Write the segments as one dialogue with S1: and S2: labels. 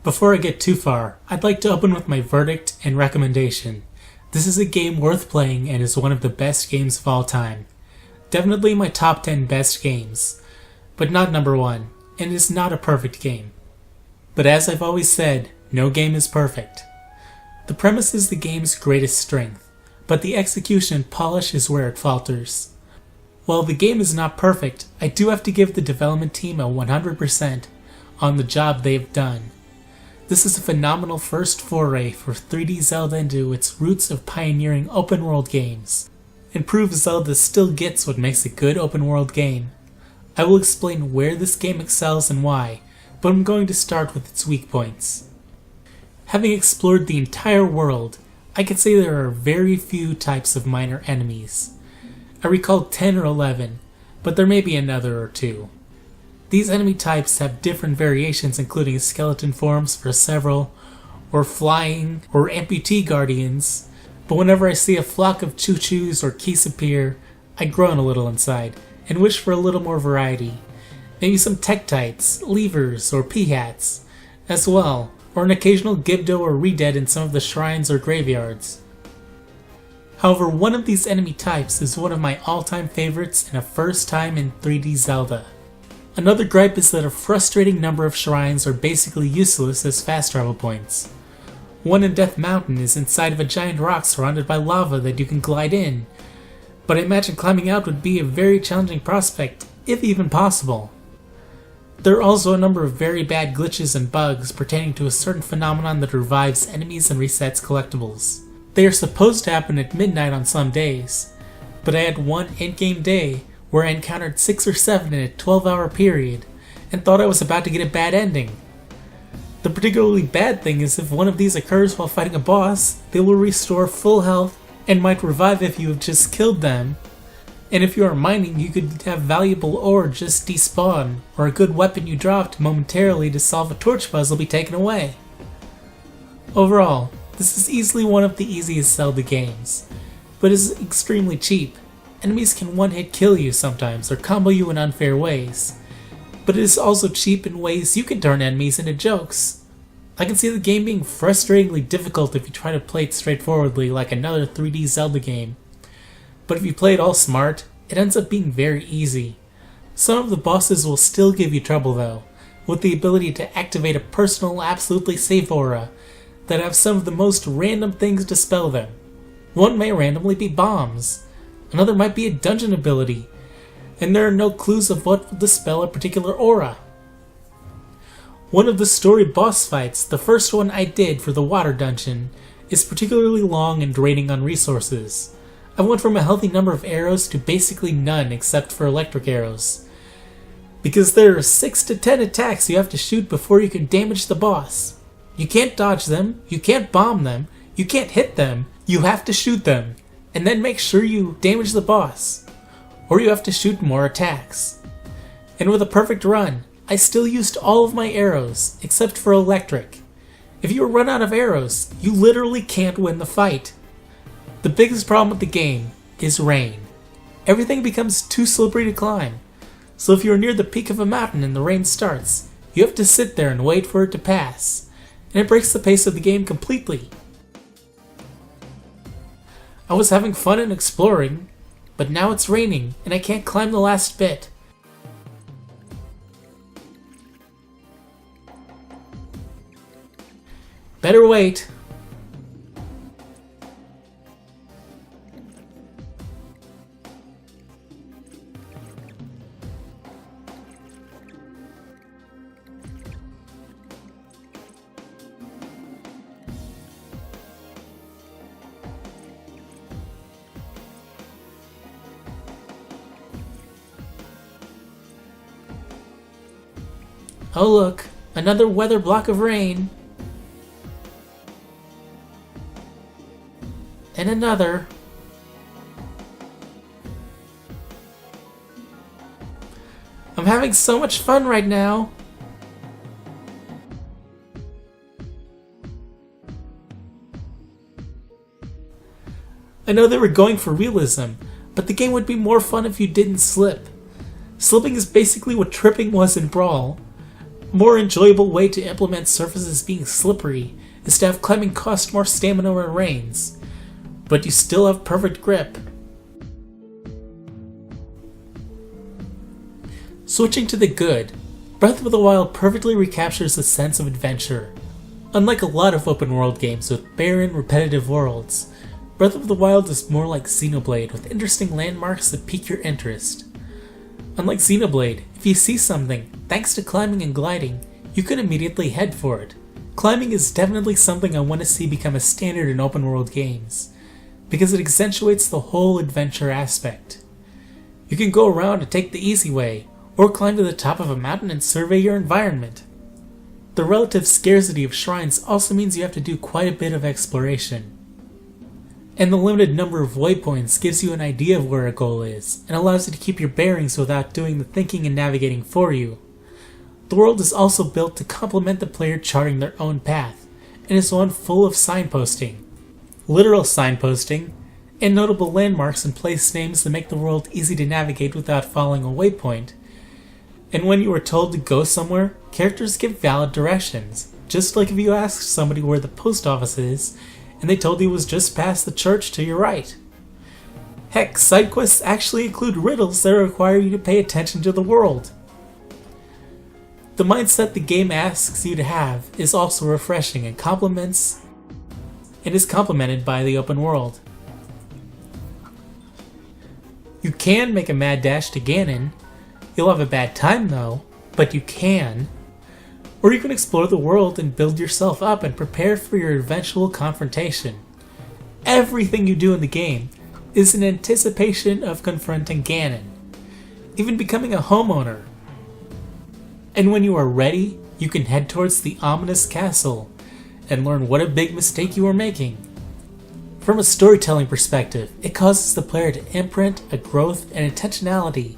S1: Before I get too far, I'd like to open with my verdict and recommendation. This is a game worth playing and is one of the best games of all time. Definitely my top 10 best games, but not number 1, and is not a perfect game. But as I've always said, no game is perfect. The premise is the game's greatest strength, but the execution and polish is where it falters. While the game is not perfect, I do have to give the development team a 100% on the job they've done. This is a phenomenal first foray for 3D Zelda into its roots of pioneering open-world games, and proves Zelda still gets what makes a good open-world game. I will explain where this game excels and why, but I'm going to start with its weak points. Having explored the entire world, I can say there are very few types of minor enemies. I recall 10 or 11, but there may be another or two. These enemy types have different variations, including skeleton forms for several, or flying, or amputee guardians, but whenever I see a flock of choo-choos or Kisapir, I groan a little inside, and wish for a little more variety. Maybe some Tektites, Levers, or Peahats, as well, or an occasional Gibdo or Redead in some of the shrines or graveyards. However, one of these enemy types is one of my all-time favorites and a first time in 3D Zelda. Another gripe is that a frustrating number of shrines are basically useless as fast travel points. One in Death Mountain is inside of a giant rock surrounded by lava that you can glide in, but I imagine climbing out would be a very challenging prospect, if even possible. There are also a number of very bad glitches and bugs pertaining to a certain phenomenon that revives enemies and resets collectibles. They are supposed to happen at midnight on some days, but I had one endgame day where I encountered 6 or 7 in a 12-hour period, and thought I was about to get a bad ending. The particularly bad thing is if one of these occurs while fighting a boss, they will restore full health and might revive if you have just killed them, and if you are mining you could have valuable ore just despawn, or a good weapon you dropped momentarily to solve a torch puzzle be taken away. Overall, this is easily one of the easiest Zelda games, but is extremely cheap. Enemies can one-hit kill you sometimes, or combo you in unfair ways, but it is also cheap in ways you can turn enemies into jokes. I can see the game being frustratingly difficult if you try to play it straightforwardly like another 3D Zelda game, but if you play it all smart, it ends up being very easy. Some of the bosses will still give you trouble though, with the ability to activate a personal absolutely safe aura that have some of the most random things dispel them. One may randomly be bombs, another might be a dungeon ability, and there are no clues of what will dispel a particular aura. One of the story boss fights, the first one I did for the water dungeon, is particularly long and draining on resources. I went from a healthy number of arrows to basically none except for electric arrows, because there are 6 to 10 attacks you have to shoot before you can damage the boss. You can't dodge them, you can't bomb them, you can't hit them, you have to shoot them, and then make sure you damage the boss, or you have to shoot more attacks. And with a perfect run, I still used all of my arrows, except for electric. If you run out of arrows, you literally can't win the fight. The biggest problem with the game is rain. Everything becomes too slippery to climb, so if you're near the peak of a mountain and the rain starts, you have to sit there and wait for it to pass, and it breaks the pace of the game completely. I was having fun and exploring, but now it's raining and I can't climb the last bit. Better wait. Oh look, another weather block of rain. And another. I'm having so much fun right now. I know they were going for realism, but the game would be more fun if you didn't slip. Slipping is basically what tripping was in Brawl, A more enjoyable way to implement surfaces being slippery is to have climbing cost more stamina when it rains, but you still have perfect grip. Switching to the good, Breath of the Wild perfectly recaptures the sense of adventure. Unlike a lot of open world games with barren, repetitive worlds, Breath of the Wild is more like Xenoblade with interesting landmarks that pique your interest. Unlike Xenoblade, if you see something, thanks to climbing and gliding, you can immediately head for it. Climbing is definitely something I want to see become a standard in open world games, because it accentuates the whole adventure aspect. You can go around and take the easy way, or climb to the top of a mountain and survey your environment. The relative scarcity of shrines also means you have to do quite a bit of exploration. And the limited number of waypoints gives you an idea of where a goal is, and allows you to keep your bearings without doing the thinking and navigating for you. The world is also built to complement the player charting their own path, and is one full of signposting. Literal signposting, and notable landmarks and place names that make the world easy to navigate without following a waypoint. And when you are told to go somewhere, characters give valid directions, just like if you asked somebody where the post office is, and they told you it was just past the church to your right. Heck, side quests actually include riddles that require you to pay attention to the world. The mindset the game asks you to have is also refreshing and is complemented by the open world. You can make a mad dash to Ganon. You'll have a bad time though, but you can. Or you can explore the world and build yourself up and prepare for your eventual confrontation. Everything you do in the game is in anticipation of confronting Ganon, even becoming a homeowner. And when you are ready, you can head towards the ominous castle and learn what a big mistake you are making. From a storytelling perspective, it causes the player to imprint a growth and intentionality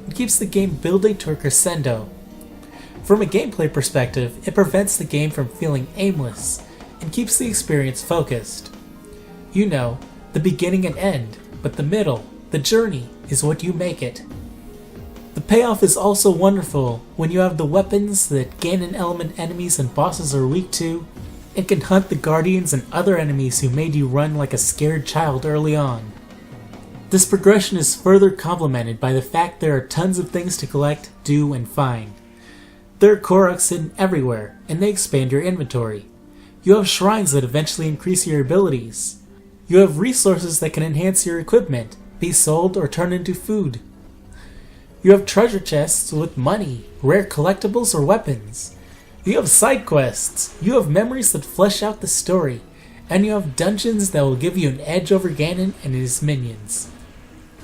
S1: and keeps the game building to a crescendo. From a gameplay perspective, it prevents the game from feeling aimless and keeps the experience focused. You know, the beginning and end, but the middle, the journey, is what you make it. The payoff is also wonderful when you have the weapons that Ganon element enemies and bosses are weak to, and can hunt the guardians and other enemies who made you run like a scared child early on. This progression is further complemented by the fact there are tons of things to collect, do, and find. There are Koroks hidden everywhere, and they expand your inventory. You have shrines that eventually increase your abilities. You have resources that can enhance your equipment, be sold, or turn into food. You have treasure chests with money, rare collectibles, or weapons. You have side quests. You have memories that flesh out the story, and you have dungeons that will give you an edge over Ganon and his minions.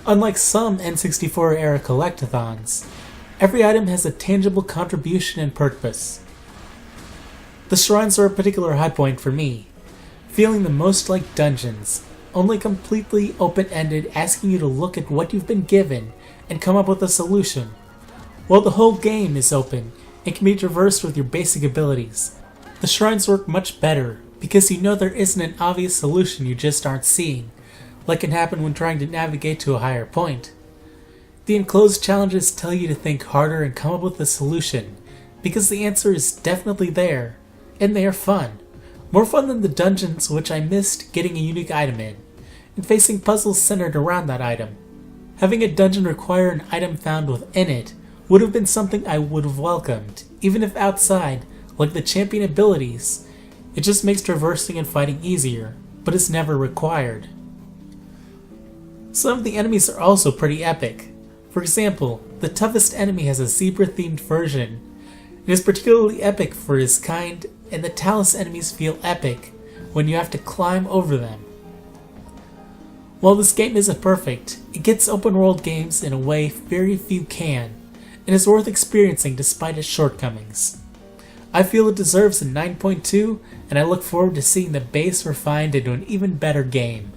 S1: Unlike some N64 era collectathons, every item has a tangible contribution and purpose. The shrines are a particular high point for me, feeling the most like dungeons, only completely open-ended, asking you to look at what you've been given and come up with a solution. While the whole game is open and can be traversed with your basic abilities, the shrines work much better because you know there isn't an obvious solution you just aren't seeing, like can happen when trying to navigate to a higher point. The enclosed challenges tell you to think harder and come up with a solution, because the answer is definitely there, and they are fun. More fun than the dungeons, which I missed getting a unique item in, and facing puzzles centered around that item. Having a dungeon require an item found within it would have been something I would have welcomed, even if outside, like the champion abilities. It just makes traversing and fighting easier, but it's never required. Some of the enemies are also pretty epic. For example, the toughest enemy has a zebra-themed version. It is particularly epic for its kind, and the Talus enemies feel epic when you have to climb over them. While this game isn't perfect, it gets open world games in a way very few can, and is worth experiencing despite its shortcomings. I feel it deserves a 9.2, and I look forward to seeing the base refined into an even better game.